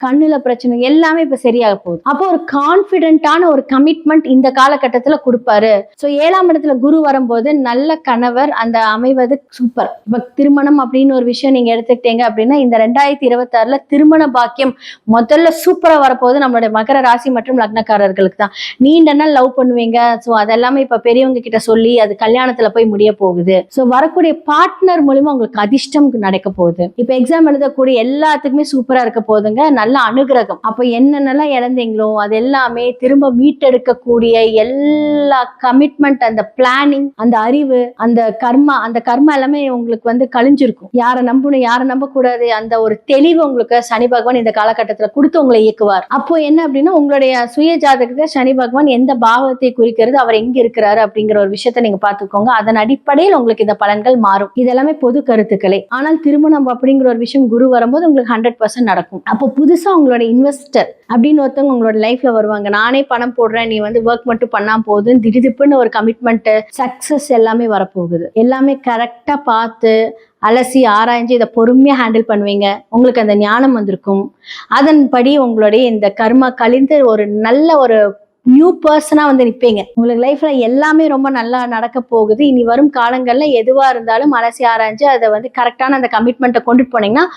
கண்ணுல பிரச்சனை எல்லாமே இப்ப சரியாக போகுது. அப்போ ஒரு கான்பிடென்டான ஒரு கமிட்மெண்ட் இந்த காலகட்டத்துல கொடுப்பாரு. சோ 7ஆம் இடத்துல குரு வரும்போது நல்ல கணவர் அந்த அமைவது சூப்பர். இப்ப திருமணம் அப்படின்னு ஒரு விஷயம் நீங்க எடுத்துக்கிட்டீங்க அப்படின்னா இந்த 2026ல திருமண பாக்கியம் முதல்ல சூப்பரா வரப்போகுது நம்மளுடைய மகர ராசி மற்றும் லக்னக்காரர்களுக்கு தான். நீண்ட நாள் லவ் பண்ணுவீங்க. சோ அதெல்லாமே இப்ப பெரியவங்க கிட்ட சொல்லி அது கல்யாணத்துல போய் முடிய போகுது. சோ வரக்கூடிய பார்ட்னர் மூலமா உங்களுக்கு அதிர்ஷ்டம் நடக்க போகுது. இப்ப எக்ஸாம் எழுதக்கூடிய எல்லாத்துக்குமே சூப்பரா இருக்க போகுதுங்க. நல்ல அனுகிரகம். அப்ப என்னென்னலாம் இழந்தீங்களோ அது எல்லாமே திரும்ப மீட்டெடுக்கக்கூடிய எல்லா கமிட்மெண்ட், அந்த பிளானிங், அந்த அறிவு, அந்த கர்மா எல்லாமே உங்களுக்கு கழிஞ்சிருக்கும். யாரை நம்பணும் யாரை நம்ப கூடாது அந்த ஒரு தெளிவு உங்களுக்கு சனி பகவான் இந்த காலகட்டத்துல கொடுத்து உங்களை இயக்குவார். அப்போ என்ன அப்படின்னா உங்களுடைய சுய ஜாதகத்தை சனி பகவான் எந்த பாவத்தை குறிக்கிறது, அவர் எங்க இருக்கிறாரு அப்படிங்கிற ஒரு விஷயத்த நீங்க பாத்துக்கோங்க. அதன் அடிப்படையில் உங்களுக்கு இந்த பலன்கள் மாறும். இதெல்லாமே பொது கருத்துக்களே. ஆனால் திருமணம் அப்படிங்கிற ஒரு விஷயம் குரு வரும்போது உங்களுக்கு 100% நடக்கும். அப்போ புதுசா உங்களோட இன்வெஸ்டர் அப்படின்னு ஒருத்தவங்க உங்களோட லைஃப்ல வருவாங்க. நானே பணம் போடுறேன், நீ ஒர்க் மட்டும் பண்ணா போதும், திடீர்னு ஒரு கமிட்மெண்ட், சக்சஸ் எல்லாமே வரப்போகுது. எல்லாமே கரெக்டா பார்த்து அலசி ஆராய்ஞ்சு இதை பொறுமையா ஹேண்டில் பண்ணுவீங்க. உங்களுக்கு அந்த ஞானம் வந்திருக்கும். அதன்படி உங்களுடைய இந்த கர்மா கழிந்து ஒரு நல்ல ஒரு நியூ பர்சனா நிற்பீங்க. உங்களுக்கு லைஃப்ல எல்லாமே ரொம்ப நல்லா நடக்க போகுது. இனி வரும் காலங்கள்ல எதுவா இருந்தாலும் அலசி ஆராய்ஞ்சு அதை கரெக்டான அந்த கமிட்மெண்ட்டை கொண்டுட்டு போனீங்கன்னா